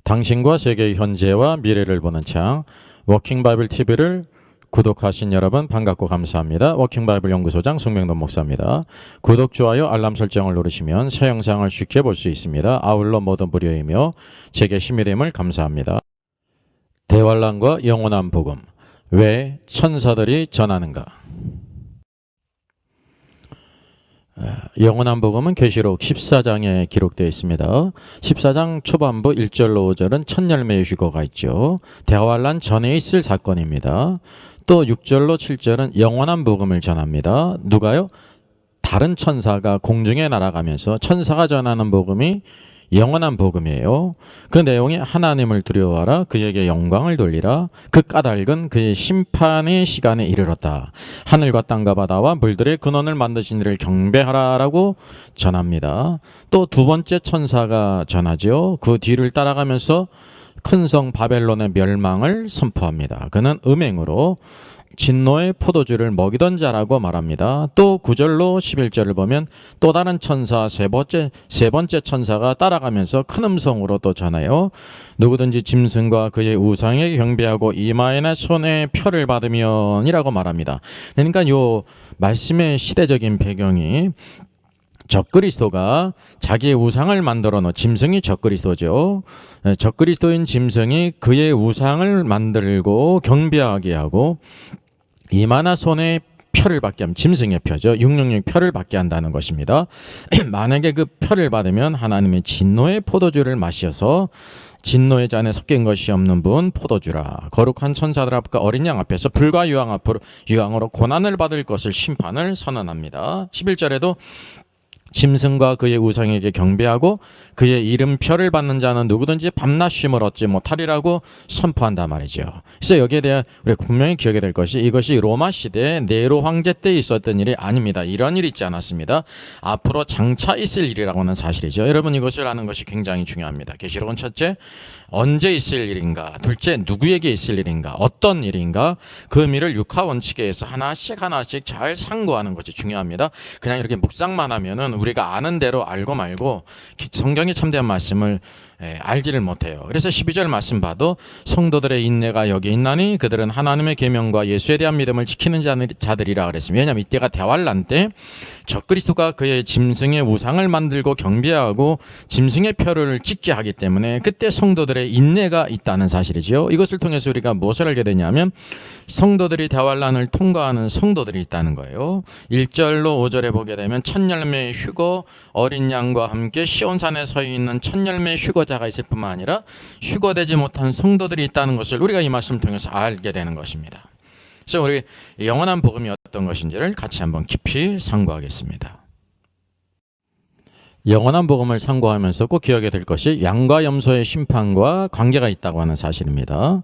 당신과 세계의 현재와 미래를 보는 창 워킹 바이블 TV를 구독하신 여러분 반갑고 감사합니다. 워킹 바이블 연구소장 송명돈 목사입니다. 구독, 좋아요, 알람 설정을 누르시면 새 영상을 쉽게 볼 수 있습니다. 아울러 모든 무료이며 제게 힘이 됨을 감사합니다. 대환란과 영원한 복음, 왜 천사들이 전하는가? 영원한 복음은 계시록 14장에 기록되어 있습니다. 14장 초반부 1절로 5절은 첫 열매의 휴거가 있죠. 대환란 전에 있을 사건입니다. 또 6절로 7절은 영원한 복음을 전합니다. 누가요? 다른 천사가 공중에 날아가면서 천사가 전하는 복음이 영원한 복음이에요. 그 내용이 하나님을 두려워하라, 그에게 영광을 돌리라, 그 까닭은 그의 심판의 시간에 이르렀다, 하늘과 땅과 바다와 물들의 근원을 만드신 이를 경배하라 라고 전합니다. 또 두 번째 천사가 전하죠. 그 뒤를 따라가면서 큰 성 바벨론의 멸망을 선포합니다. 그는 음행으로 진노의 포도주를 먹이던 자라고 말합니다. 또 9절로 11절을 보면 또 다른 천사 세 번째 천사가 따라가면서 큰 음성으로 또 전하여 누구든지 짐승과 그의 우상에 경배하고 이마에나 손에 표를 받으면이라고 말합니다. 그러니까 요 말씀의 시대적인 배경이 적그리스도가 자기의 우상을 만들어 놓은 짐승이 적그리스도죠. 적그리스도인 짐승이 그의 우상을 만들고 경배하게 하고 이마나 손에 표를 받게 하면, 짐승의 표죠. 666 표를 받게 한다는 것입니다. 만약에 그 표를 받으면 하나님의 진노의 포도주를 마셔서 진노의 잔에 섞인 것이 없는 분 포도주라, 거룩한 천사들 앞과 어린 양 앞에서 불과 유황으로 고난을 받을 것을 심판을 선언합니다. 11절에도 짐승과 그의 우상에게 경배하고 그의 이름표를 받는 자는 누구든지 밤낮 쉼을 얻지 못하리라고 선포한단 말이죠. 그래서 여기에 대해 우리가 분명히 기억해야 될 것이, 이것이 로마 시대 네로 황제 때 있었던 일이 아닙니다. 이런 일이 있지 않았습니다. 앞으로 장차 있을 일이라고 하는 사실이죠. 여러분, 이것을 아는 것이 굉장히 중요합니다. 계시록은 첫째, 언제 있을 일인가, 둘째, 누구에게 있을 일인가, 어떤 일인가, 그 의미를 육하 원칙에 의해서 하나씩 잘 상고하는 것이 중요합니다. 그냥 이렇게 묵상만 하면은 우리가 아는 대로 알고 말고 성경의 참된 말씀을 알지를 못해요. 그래서 12절 말씀 봐도 성도들의 인내가 여기 있나니 그들은 하나님의 계명과 예수에 대한 믿음을 지키는 자들이라 그랬습니다. 왜냐하면 이때가 대환란 때 적그리스도가 그의 짐승의 우상을 만들고 경배하고 짐승의 표를 찍게 하기 때문에 그때 성도들의 인내가 있다는 사실이죠. 이것을 통해서 우리가 무엇을 알게 되냐면 성도들이 대환란을 통과하는 성도들이 있다는 거예요. 1절로 5절에 보게 되면 첫 열매의 휴거, 어린 양과 함께 시온산에 서 있는 첫 열매의 휴거자가 있을 뿐만 아니라 휴거되지 못한 성도들이 있다는 것을 우리가 이 말씀을 통해서 알게 되는 것입니다. 그래서 우리 영원한 복음이 어떤 것인지를 같이 한번 깊이 상고하겠습니다. 영원한 복음을 상고하면서 꼭 기억해야 될 것이 양과 염소의 심판과 관계가 있다고 하는 사실입니다.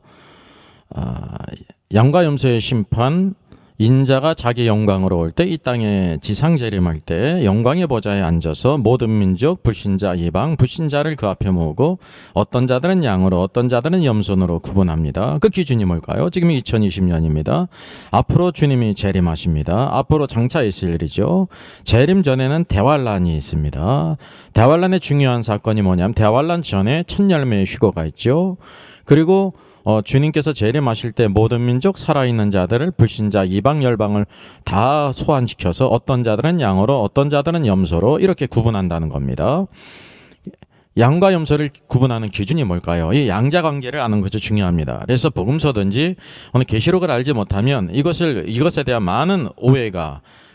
양과 염소의 심판, 인자가 자기 영광으로 올 때 이 땅에 지상 재림할 때 영광의 보좌에 앉아서 모든 민족, 불신자, 이방, 불신자를 그 앞에 모으고 어떤 자들은 양으로 어떤 자들은 염소로 구분합니다. 그 기준이 뭘까요? 지금 2020년입니다. 앞으로 주님이 재림하십니다. 앞으로 장차 있을 일이죠. 재림 전에는 대환란이 있습니다. 대환란의 중요한 사건이 뭐냐면 대환란 전에 첫 열매의 휴거가 있죠. 그리고 주님께서 재림하실 때 모든 민족, 살아있는 자들을, 불신자, 이방, 열방을 다 소환시켜서 어떤 자들은 양으로 어떤 자들은 염소로 이렇게 구분한다는 겁니다. 양과 염소를 구분하는 기준이 뭘까요? 이 양자 관계를 아는 것이 중요합니다. 그래서 복음서든지 오늘 계시록을 알지 못하면 이것에 대한 많은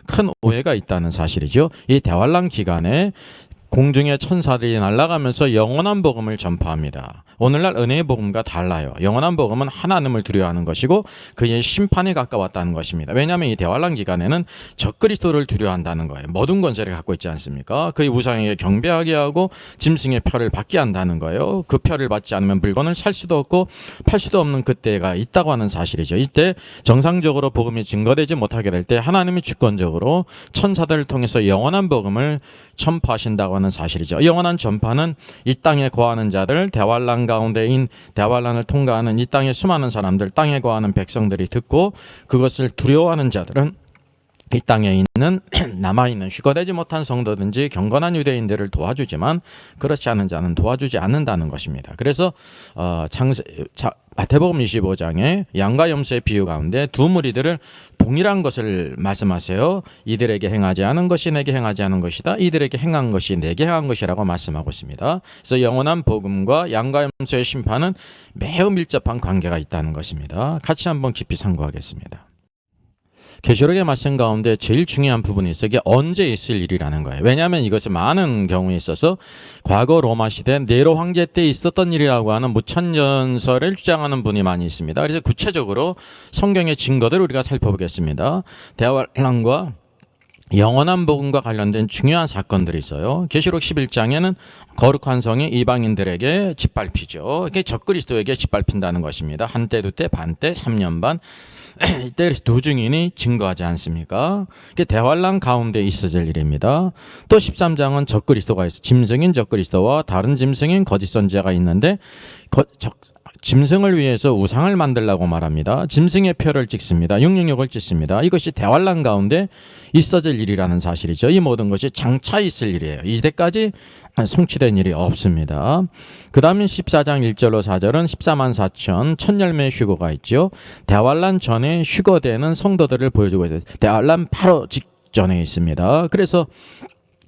큰 오해가 있다는 사실이죠. 이 대환란 기간에 공중의 천사들이 날아가면서 영원한 복음을 전파합니다. 오늘날 은혜의 복음과 달라요. 영원한 복음은 하나님을 두려워하는 것이고 그의 심판에 가까웠다는 것입니다. 왜냐하면 이 대환란 기간에는 적그리스도를 두려워한다는 거예요. 모든 권세를 갖고 있지 않습니까? 그의 우상에게 경배하게 하고 짐승의 표를 받게 한다는 거예요. 그 표를 받지 않으면 물건을 살 수도 없고 팔 수도 없는 그때가 있다고 하는 사실이죠. 이때 정상적으로 복음이 증거되지 못하게 될 때 하나님이 주권적으로 천사들을 통해서 영원한 복음을 전파하신다고 하는 사실이죠. 영원한 전파는 이 땅에 거하는 자들, 대환란 가운데인 대환란을 통과하는 이 땅의 수많은 사람들, 땅에 거하는 백성들이 듣고 그것을 두려워하는 자들은 이 땅에 있는 남아있는 휴거되지 못한 성도든지 경건한 유대인들을 도와주지만 그렇지 않은 자는 도와주지 않는다는 것입니다. 그래서 마태복음 25장에 양과 염소의 비유 가운데 두 무리들을 동일한 것을 말씀하세요. 이들에게 행하지 않은 것이 내게 행하지 않은 것이다. 이들에게 행한 것이 내게 행한 것이라고 말씀하고 있습니다. 그래서 영원한 복음과 양과 염소의 심판은 매우 밀접한 관계가 있다는 것입니다. 같이 한번 깊이 상고하겠습니다. 계시록의 말씀 가운데 제일 중요한 부분이 있어요. 이게 언제 있을 일이라는 거예요. 왜냐하면 이것이 많은 경우에 있어서 과거 로마 시대 네로 황제 때 있었던 일이라고 하는 무천년설을 주장하는 분이 많이 있습니다. 그래서 구체적으로 성경의 증거들을 우리가 살펴보겠습니다. 대환란과 영원한 복음과 관련된 중요한 사건들이 있어요. 계시록 11장에는 거룩한 성이 이방인들에게 짓밟히죠. 이게 적그리스도에게 짓밟힌다는 것입니다. 한때, 두때, 반때, 3년 반. 이때 두 증인이 증거하지 않습니까? 이게 대환란 가운데 있어질 일입니다. 또 13장은 적그리스도가 있어. 짐승인 적그리스도와 다른 짐승인 거짓 선지자가 있는데 짐승을 위해서 우상을 만들라고 말합니다. 짐승의 표를 찍습니다. 666을 찍습니다. 이것이 대환란 가운데 있어질 일이라는 사실이죠. 이 모든 것이 장차 있을 일이에요. 이때까지 성취된 일이 없습니다. 그 다음에 14장 1절로 4절은 14만 4천 천열매의 휴거가 있죠. 대환란 전에 휴거되는 성도들을 보여주고 있어요. 대환란 바로 직전에 있습니다. 그래서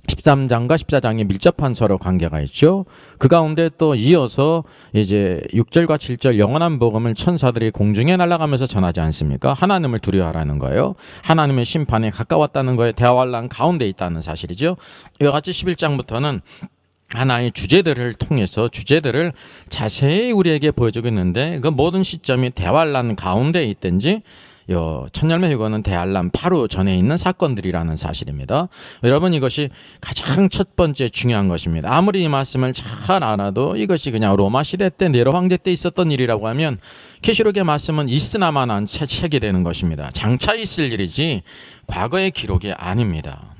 13장과 14장이 밀접한 서로 관계가 있죠. 그 가운데 또 이어서 이제 6절과 7절 영원한 복음을 천사들이 공중에 날아가면서 전하지 않습니까? 하나님을 두려워하라는 거예요. 하나님의 심판에 가까웠다는 거에 대환란 가운데 있다는 사실이죠. 이와 같이 11장부터는 하나의 주제들을 통해서 주제들을 자세히 우리에게 보여주고 있는데 그 모든 시점이 대환란 가운데 있든지 천열매 휴거는 대환란 바로 전에 있는 사건들이라는 사실입니다. 여러분 이것이 가장 첫 번째 중요한 것입니다. 아무리 이 말씀을 잘 알아도 이것이 그냥 로마 시대 때 네로 황제 때 있었던 일이라고 하면 계시록의 말씀은 있으나마나 책이 되는 것입니다. 장차 있을 일이지 과거의 기록이 아닙니다.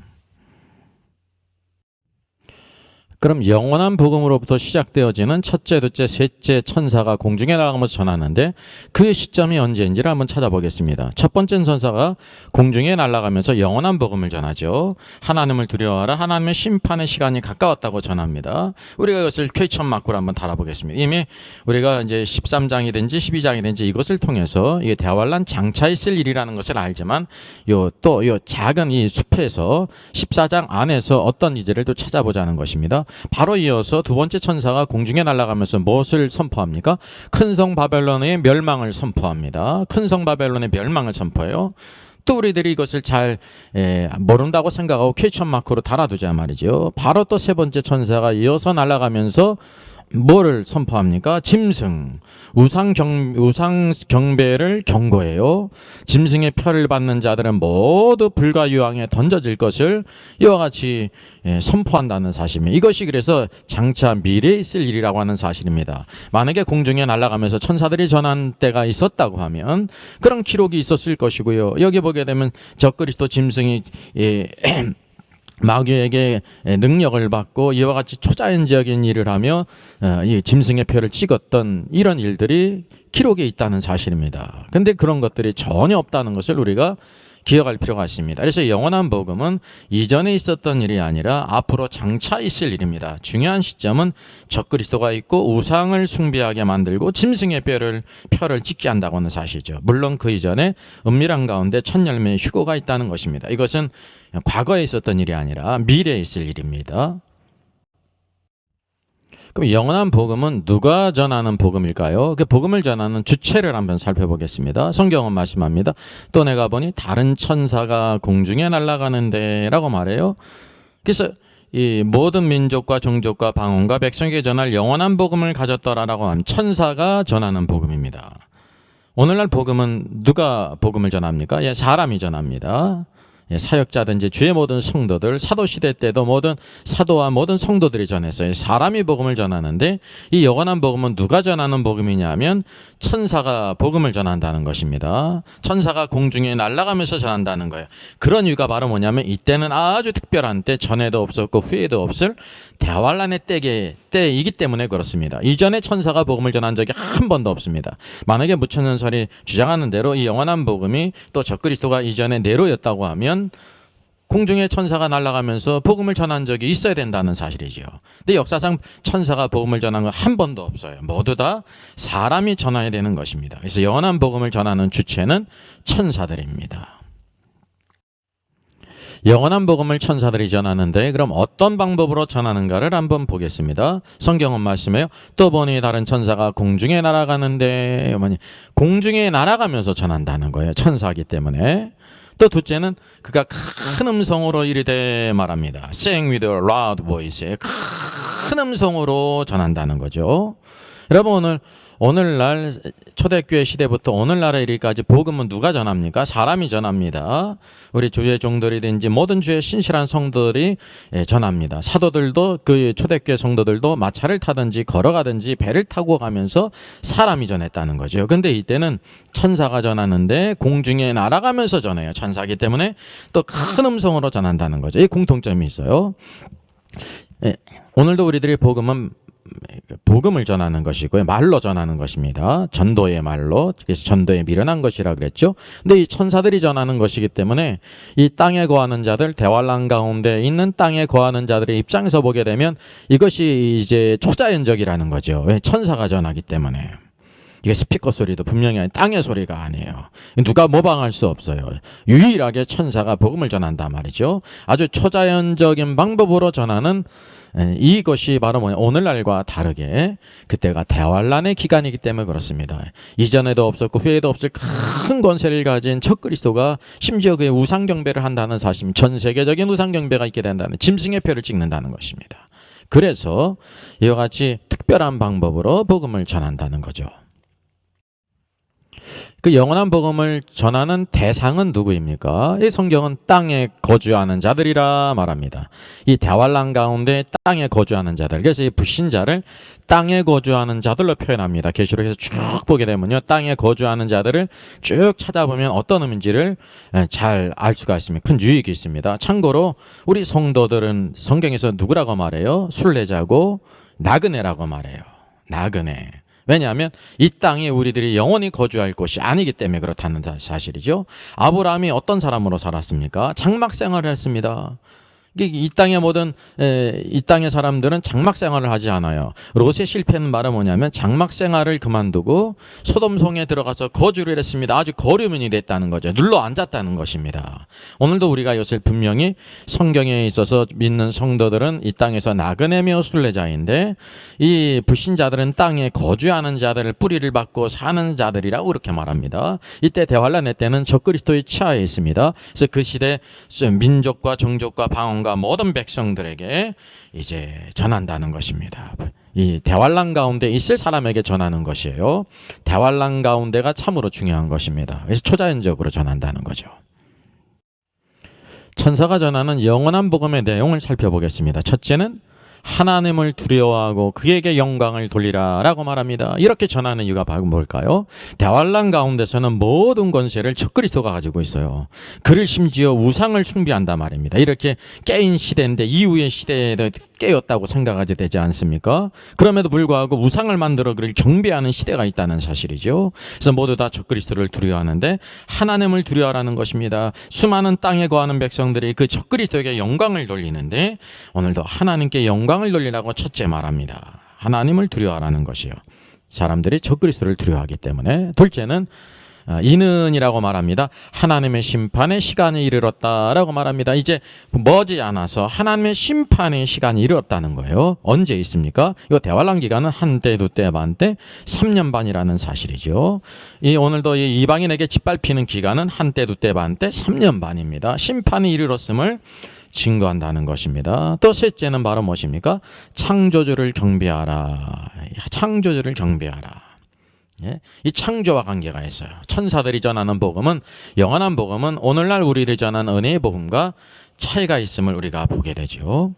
그럼 영원한 복음으로부터 시작되어지는 첫째, 둘째, 셋째 천사가 공중에 날아가면서 전하는데 그 시점이 언제인지를 한번 찾아보겠습니다. 첫 번째 천사가 공중에 날아가면서 영원한 복음을 전하죠. 하나님을 두려워하라. 하나님의 심판의 시간이 가까웠다고 전합니다. 우리가 이것을 퀘이천 마크로 한번 달아보겠습니다. 이미 우리가 이제 13장이든지 12장이든지 이것을 통해서 이게 대환란 장차 있을 일이라는 것을 알지만 또 작은 이 숲에서 14장 안에서 어떤 이제를 또 찾아보자는 것입니다. 바로 이어서 두 번째 천사가 공중에 날아가면서 무엇을 선포합니까? 큰 성 바벨론의 멸망을 선포합니다. 큰 성 바벨론의 멸망을 선포해요. 또 우리들이 이것을 잘 모른다고 생각하고 퀘이천 마크로 달아두자 말이죠. 바로 또 세 번째 천사가 이어서 날아가면서 뭐를 선포합니까? 짐승, 우상 경배를 경고해요. 짐승의 표를 받는 자들은 모두 불과 유황에 던져질 것을 이와 같이 선포한다는 사실입니다. 이것이 그래서 장차 미래에 있을 일이라고 하는 사실입니다. 만약에 공중에 날아가면서 천사들이 전한 때가 있었다고 하면 그런 기록이 있었을 것이고요. 여기 보게 되면 적그리스도 짐승이 마귀에게 능력을 받고 이와 같이 초자연적인 일을 하며 이 짐승의 표를 찍었던 이런 일들이 기록에 있다는 사실입니다. 그런데 그런 것들이 전혀 없다는 것을 우리가 기억할 필요가 있습니다. 그래서 영원한 복음은 이전에 있었던 일이 아니라 앞으로 장차 있을 일입니다. 중요한 시점은 적그리스도가 있고 우상을 숭배하게 만들고 짐승의 표를 찍게 한다고 하는 사실이죠. 물론 그 이전에 은밀한 가운데 천열매의 휴거가 있다는 것입니다. 이것은 과거에 있었던 일이 아니라 미래에 있을 일입니다. 그럼 영원한 복음은 누가 전하는 복음일까요? 그 복음을 전하는 주체를 한번 살펴보겠습니다. 성경은 말씀합니다. 또 내가 보니 다른 천사가 공중에 날아가는데 라고 말해요. 그래서 이 모든 민족과 종족과 방언과 백성에게 전할 영원한 복음을 가졌더라라고 하면 천사가 전하는 복음입니다. 오늘날 복음은 누가 복음을 전합니까? 사람이 전합니다. 사역자든지 주의 모든 성도들, 사도시대 때도 모든 사도와 모든 성도들이 전했어요. 사람이 복음을 전하는데 이 영원한 복음은 누가 전하는 복음이냐면 천사가 복음을 전한다는 것입니다. 천사가 공중에 날아가면서 전한다는 거예요. 그런 이유가 바로 뭐냐면 이때는 아주 특별한 때, 전에도 없었고 후에도 없을 대환란의 때이기 때문에 그렇습니다. 이전에 천사가 복음을 전한 적이 한 번도 없습니다. 만약에 무천년설이 주장하는 대로 이 영원한 복음이 또 적그리스도가 이전에 네로였다고 하면 말하면 공중에 천사가 날아가면서 복음을 전한 적이 있어야 된다는 사실이죠. 근데 역사상 천사가 복음을 전한 건 한 번도 없어요. 모두 다 사람이 전해야 되는 것입니다. 그래서 영원한 복음을 전하는 주체는 천사들입니다. 영원한 복음을 천사들이 전하는데 그럼 어떤 방법으로 전하는가를 한번 보겠습니다. 성경은 말씀해요. 또 보니 다른 천사가 공중에 날아가는데, 공중에 날아가면서 전한다는 거예요. 천사이기 때문에. 또 둘째는 그가 큰 음성으로 이르되 말합니다. Saying with a loud voice. 큰 음성으로 전한다는 거죠. 여러분, 오늘날 초대교회 시대부터 오늘날에 이르기까지 복음은 누가 전합니까? 사람이 전합니다. 우리 주의 종들이든지 모든 주의 신실한 성도들이 전합니다. 사도들도 그 초대교회 성도들도 마차를 타든지 걸어가든지 배를 타고 가면서 사람이 전했다는 거죠. 근데 이때는 천사가 전하는데 공중에 날아가면서 전해요. 천사이기 때문에 또 큰 음성으로 전한다는 거죠. 이 공통점이 있어요. 오늘도 우리들이 복음을 전하는 것이고요. 말로 전하는 것입니다. 전도의 말로, 그래서 전도에 미련한 것이라 그랬죠. 근데 이 천사들이 전하는 것이기 때문에 이 땅에 거하는 자들, 대환란 가운데 있는 땅에 거하는 자들의 입장에서 보게 되면 이것이 이제 초자연적이라는 거죠. 왜? 천사가 전하기 때문에. 이게 스피커 소리도 분명히 땅의 소리가 아니에요. 누가 모방할 수 없어요. 유일하게 천사가 복음을 전한단 말이죠. 아주 초자연적인 방법으로 전하는 이것이 바로 오늘날과 다르게 그때가 대환란의 기간이기 때문에 그렇습니다. 이전에도 없었고 후에도 없을 큰 권세를 가진 첫 그리스도가 심지어 그의 우상 경배를 한다는 사실, 전 세계적인 우상 경배가 있게 된다는 짐승의 표를 찍는다는 것입니다. 그래서 이와 같이 특별한 방법으로 복음을 전한다는 거죠. 그 영원한 복음을 전하는 대상은 누구입니까? 이 성경은 땅에 거주하는 자들이라 말합니다. 이 대환란 가운데 땅에 거주하는 자들. 그래서 이 불신자를 땅에 거주하는 자들로 표현합니다. 계시록에서 쭉 보게 되면요, 땅에 거주하는 자들을 쭉 찾아보면 어떤 의미인지를 잘 알 수가 있습니다. 큰 유익이 있습니다. 참고로 우리 성도들은 성경에서 누구라고 말해요? 순례자고 나그네라고 말해요. 나그네. 왜냐하면 이 땅에 우리들이 영원히 거주할 곳이 아니기 때문에 그렇다는 사실이죠. 아브라함이 어떤 사람으로 살았습니까? 장막 생활을 했습니다. 이 땅의 이 땅의 사람들은 장막 생활을 하지 않아요. 롯의 실패는 말은 뭐냐면 장막 생활을 그만두고 소돔성에 들어가서 거주를 했습니다. 아주 거류민이 됐다는 거죠. 눌러 앉았다는 것입니다. 오늘도 우리가 이것을 분명히 성경에 있어서 믿는 성도들은 이 땅에서 나그네며 순례자인데, 이 불신자들은 땅에 거주하는 자들을 뿌리를 받고 사는 자들이라고 그렇게 말합니다. 이때 대환란의 때는 적그리스도의 치하에 있습니다. 그래서 그 시대 민족과 종족과 방언과 모든 백성들에게 이제 전한다는 것입니다. 이 대환란 가운데 있을 사람에게 전하는 것이에요. 대환란 가운데가 참으로 중요한 것입니다. 그래서 초자연적으로 전한다는 거죠. 천사가 전하는 영원한 복음의 내용을 살펴보겠습니다. 첫째는 하나님을 두려워하고 그에게 영광을 돌리라 라고 말합니다. 이렇게 전하는 이유가 바로 뭘까요? 대환란 가운데서는 모든 권세를 적그리스도가 가지고 있어요. 그를 심지어 우상을 숭배한단 말입니다. 이렇게 깨인 시대인데 이후의 시대에도 깨었다고 생각하게 되지 않습니까? 그럼에도 불구하고 우상을 만들어 그를 경배하는 시대가 있다는 사실이죠. 그래서 모두 다 적그리스도를 두려워하는데 하나님을 두려워하라는 것입니다. 수많은 땅에 거하는 백성들이 그 적그리스도에게 영광을 돌리는데, 오늘도 하나님께 영광을 돌리라고 첫째 말합니다. 하나님을 두려워하라는 것이요. 사람들이 적그리스도를 두려워하기 때문에. 둘째는 이는이라고 말합니다. 하나님의 심판의 시간이 이르렀다라고 말합니다. 이제 머지않아서 하나님의 심판의 시간이 이르렀다는 거예요. 언제 있습니까? 이거 대환란 기간은 한때, 두때, 반때, 3년 반이라는 사실이죠. 오늘도 이 이방인에게 짓밟히는 기간은 한때, 두때, 반때, 3년 반입니다. 심판이 이르렀음을 증거한다는 것입니다. 또 셋째는 바로 무엇입니까? 창조주를 경배하라. 창조주를 경배하라. 예? 이 창조와 관계가 있어요. 천사들이 전하는 복음은, 영원한 복음은 오늘날 우리를 전하는 은혜의 복음과 차이가 있음을 우리가 보게 되죠.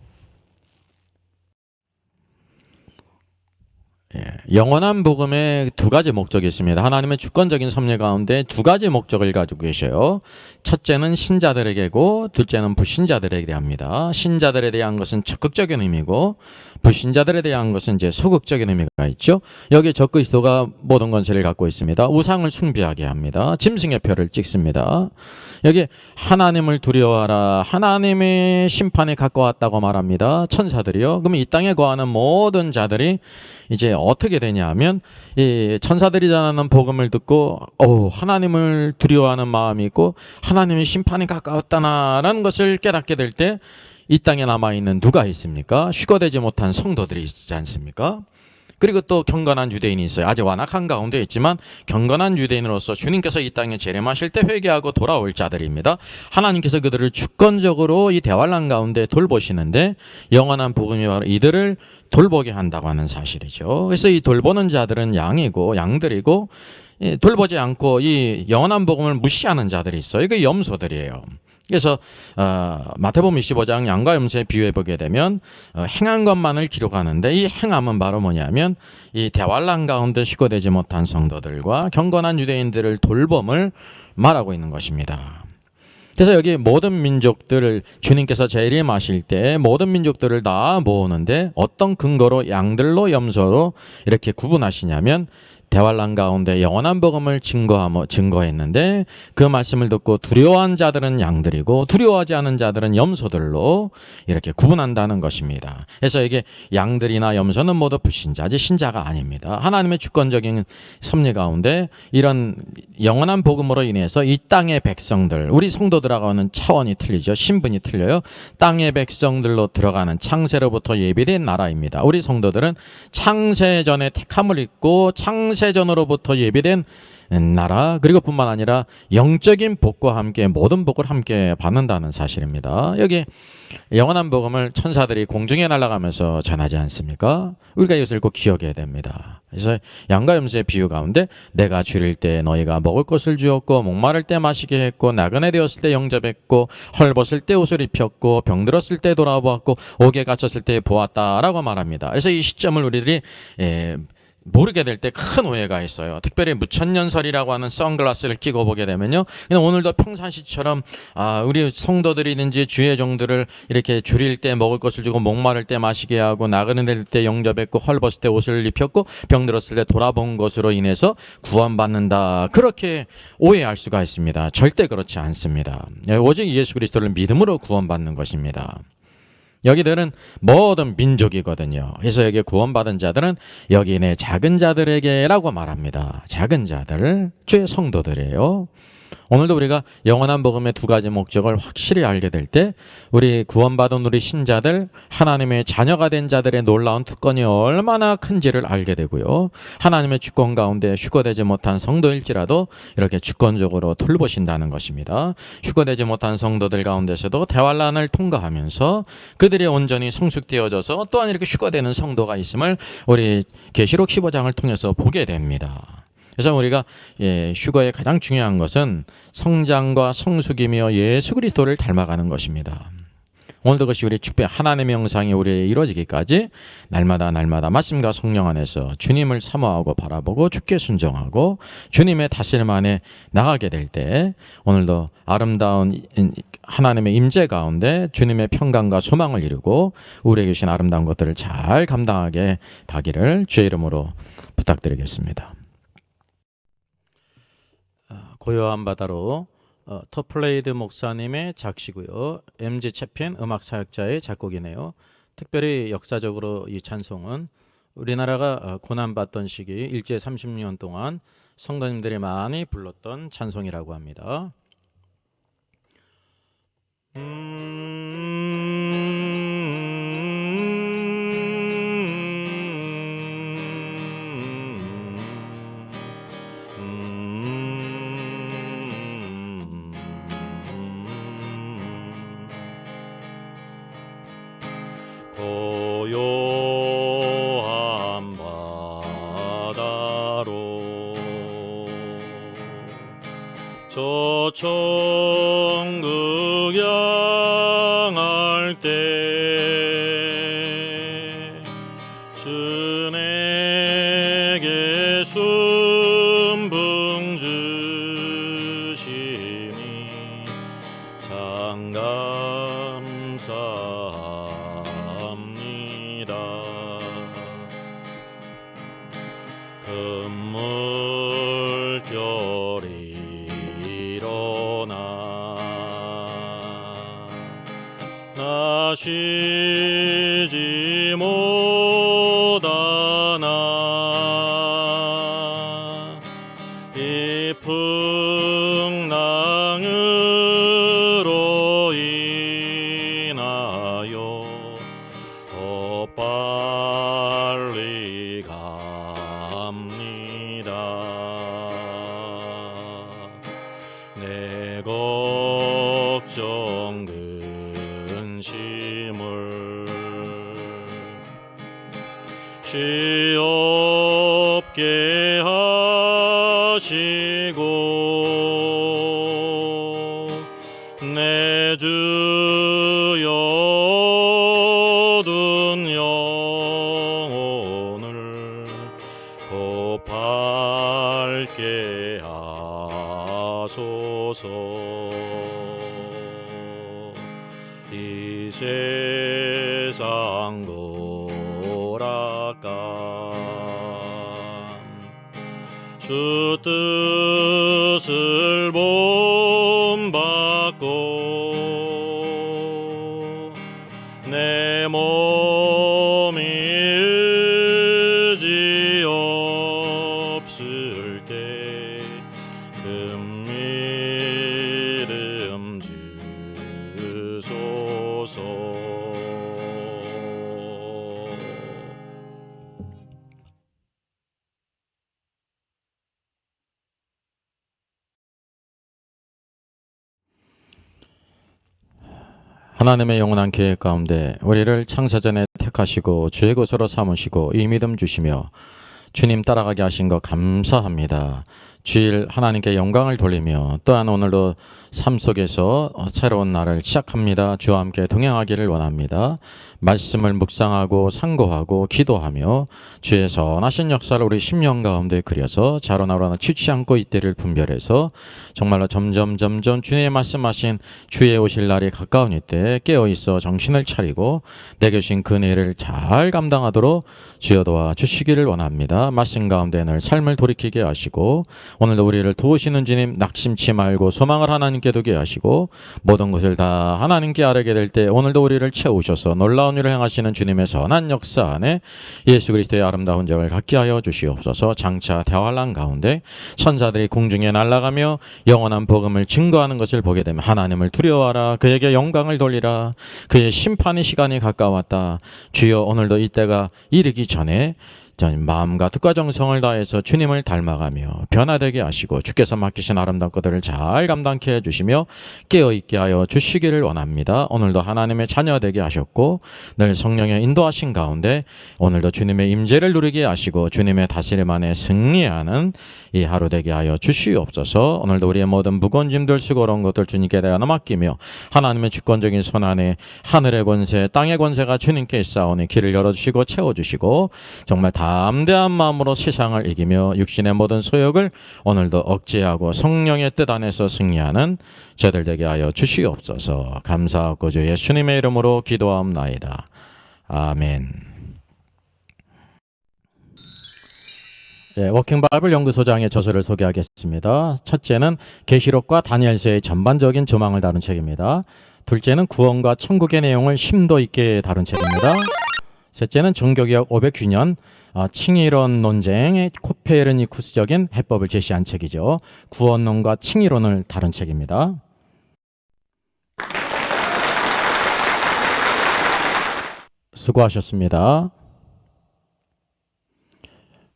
예. 영원한 복음에 두 가지 목적이 있습니다. 하나님의 주권적인 섭리 가운데 두 가지 목적을 가지고 계셔요. 첫째는 신자들에게고 둘째는 불신자들에게 대합니다. 신자들에 대한 것은 적극적인 의미고 불신자들에 대한 것은 이제 소극적인 의미가 있죠. 여기 적그리스도가 모든 권세를 갖고 있습니다. 우상을 숭배하게 합니다. 짐승의 표를 찍습니다. 여기 하나님을 두려워하라. 하나님의 심판이 가까웠다고 말합니다. 천사들이요. 그럼 이 땅에 거하는 모든 자들이 이제 어떻게 되냐면 이 천사들이 전하는 복음을 듣고 하나님을 두려워하는 마음이 있고 하나님의 심판이 가까웠다라는 것을 깨닫게 될 때 이 땅에 남아있는 누가 있습니까? 휴거되지 못한 성도들이 있지 않습니까? 그리고 또 경건한 유대인이 있어요. 아직 완악한 가운데 있지만 경건한 유대인으로서 주님께서 이 땅에 재림하실 때 회개하고 돌아올 자들입니다. 하나님께서 그들을 주권적으로 이 대환란 가운데 돌보시는데 영원한 복음이 바로 이들을 돌보게 한다고 하는 사실이죠. 그래서 이 돌보는 자들은 양들이고 돌보지 않고 이 영원한 복음을 무시하는 자들이 있어요. 이게 염소들이에요. 그래서 마태복음 25장 양과 염소에 비유해 보게 되면 행한 것만을 기록하는데 이 행함은 바로 뭐냐면 이 대환란 가운데 휴거되지 못한 성도들과 경건한 유대인들을 돌봄을 말하고 있는 것입니다. 그래서 여기 모든 민족들을 주님께서 재림하실 때 모든 민족들을 다 모으는데 어떤 근거로 양들로 염소로 이렇게 구분하시냐면 대환란 가운데 영원한 복음을 증거했는데 그 말씀을 듣고 두려워한 자들은 양들이고 두려워하지 않은 자들은 염소들로 이렇게 구분한다는 것입니다. 그래서 이게 양들이나 염소는 모두 불신자지 신자가 아닙니다. 하나님의 주권적인 섭리 가운데 이런 영원한 복음으로 인해서 이 땅의 백성들, 우리 성도들하고는 차원이 틀리죠. 신분이 틀려요. 땅의 백성들로 들어가는 창세로부터 예비된 나라입니다. 우리 성도들은 창세전에 택함을 입고 창세전으로부터 예비된 나라, 그리고 뿐만 아니라 영적인 복과 함께 모든 복을 함께 받는다는 사실입니다. 여기 영원한 복음을 천사들이 공중에 날아가면서 전하지 않습니까? 우리가 이것을 꼭 기억해야 됩니다. 그래서 양과 염소의 비유 가운데 내가 줄일 때 너희가 먹을 것을 주었고 목마를 때 마시게 했고 나그네 되었을 때 영접했고 헐벗을 때 옷을 입혔고 병들었을 때 돌아보았고 옥에 갇혔을 때 보았다라고 말합니다. 그래서 이 시점을 우리들이 모르게 될 때 큰 오해가 있어요. 특별히 무천년설이라고 하는 선글라스를 끼고 보게 되면요, 그냥 오늘도 평상시처럼 우리 성도들이든지 주의 종들을 이렇게 줄일 때 먹을 것을 주고 목마를 때 마시게 하고 나그네 될 때 영접했고 헐벗을 때 옷을 입혔고 병들었을 때 돌아본 것으로 인해서 구원받는다, 그렇게 오해할 수가 있습니다. 절대 그렇지 않습니다. 오직 예수 그리스도를 믿음으로 구원받는 것입니다. 여기들은 모든 민족이거든요. 그래서 여기 구원받은 자들은 여기 내 작은 자들에게라고 말합니다. 작은 자들, 주의 성도들이에요. 오늘도 우리가 영원한 복음의 두 가지 목적을 확실히 알게 될 때 우리 구원받은 우리 신자들, 하나님의 자녀가 된 자들의 놀라운 특권이 얼마나 큰지를 알게 되고요. 하나님의 주권 가운데 휴거되지 못한 성도일지라도 이렇게 주권적으로 돌보신다는 것입니다. 휴거되지 못한 성도들 가운데서도 대환란을 통과하면서 그들이 온전히 성숙되어져서 또한 이렇게 휴거되는 성도가 있음을 우리 계시록 15장을 통해서 보게 됩니다. 그래서 우리가 휴거의 가장 중요한 것은 성장과 성숙이며 예수 그리스도를 닮아가는 것입니다. 오늘도 그것이 우리 축복 하나님의 형상이 우리에 이루어지기까지 날마다 말씀과 성령 안에서 주님을 사모하고 바라보고 주께 순종하고 주님의 다스림 안에 나가게 될 때 오늘도 아름다운 하나님의 임재 가운데 주님의 평강과 소망을 이루고 우리에게 주신 아름다운 것들을 잘 감당하게 가기를 주의 이름으로 부탁드리겠습니다. 고요한 바다로 터플레이드 목사님의 작시고요. MG 채핀 음악 사역자의 작곡이네요. 특별히 역사적으로 이 찬송은 우리나라가 고난받던 시기 일제 30년 동안 성도님들이 많이 불렀던 찬송이라고 합니다. 고요한 바다로 저 천국 향할 때 주내 금물결이 일어나 나 쉬지 못하나 이 풍랑으로 인하여 더 빨리 갑니다. 내 걱정 근심을 쉬옵게 하시고 내 주여 둔 영혼을 곧 밝게 하소서. 이 세상 고락감 주 뜻을 본받고 내 몸이 의지 없을 때 금미름 주소서. 하나님의 영원한 계획 가운데 우리를 창세전에 택하시고 주의 것으로 삼으시고 이 믿음 주시며 주님 따라가게 하신 것 감사합니다. 주일 하나님께 영광을 돌리며 또한 오늘도 삶 속에서 새로운 날을 시작합니다. 주와 함께 동행하기를 원합니다. 말씀을 묵상하고 상고하고 기도하며 주의 선하신 역사를 우리 심령 가운데 그려서 자로나로나 치지 않고 이때를 분별해서 정말로 점점 주님의 말씀하신 주의 오실 날이 가까운 이때 깨어있어 정신을 차리고 내게 주신 그 은혜를 잘 감당하도록 주여 도와주시기를 원합니다. 말씀 가운데 늘 삶을 돌이키게 하시고 오늘도 우리를 도우시는 주님 낙심치 말고 소망을 하나님께 두게 하시고 모든 것을 다 하나님께 아뢰게 될 때 오늘도 우리를 채우셔서 놀라운 일을 행하시는 주님의 선한 역사 안에 예수 그리스도의 아름다운 적을 갖게 하여 주시옵소서. 장차 대환란 가운데 선자들이 공중에 날아가며 영원한 복음을 증거하는 것을 보게 되면 하나님을 두려워하라. 그에게 영광을 돌리라. 그의 심판의 시간이 가까웠다. 주여 오늘도 이때가 이르기 전에 마음과 뜻과 정성을 다해서 주님을 닮아가며 변화되게 하시고 주께서 맡기신 아름다운 것들을 잘 감당케 해주시며 깨어있게 하여 주시기를 원합니다. 오늘도 하나님의 자녀 되게 하셨고 늘 성령의 인도하신 가운데 오늘도 주님의 임재를 누리게 하시고 주님의 다스림 안에 승리하는 이 하루 되게 하여 주시옵소서. 오늘도 우리의 모든 무거운 짐들 수고로운 것들 주님께 대하여 맡기며 하나님의 주권적인 손 안에 하늘의 권세 땅의 권세가 주님께 있사오니 길을 열어주시고 채워주시고 정말 담대한 마음으로 세상을 이기며 육신의 모든 소욕을 오늘도 억제하고 성령의 뜻 안에서 승리하는 저들 되게 하여 주시옵소서. 감사하고 주 예수님의 이름으로 기도하옵나이다. 아멘. 워킹 바이블 연구소장의 저서를 소개하겠습니다. 첫째는 계시록과 다니엘서의 전반적인 조망을 다룬 책입니다. 둘째는 구원과 천국의 내용을 심도 있게 다룬 책입니다. 셋째는 종교개혁 500주년 칭의론 논쟁의 코페르니쿠스적인 해법을 제시한 책이죠. 구원론과 칭의론을 다룬 책입니다. 수고하셨습니다.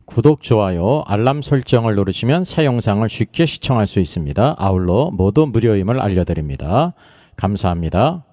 구독, 좋아요, 알람 설정을 누르시면 새 영상을 쉽게 시청할 수 있습니다. 아울러 모두 무료임을 알려드립니다. 감사합니다.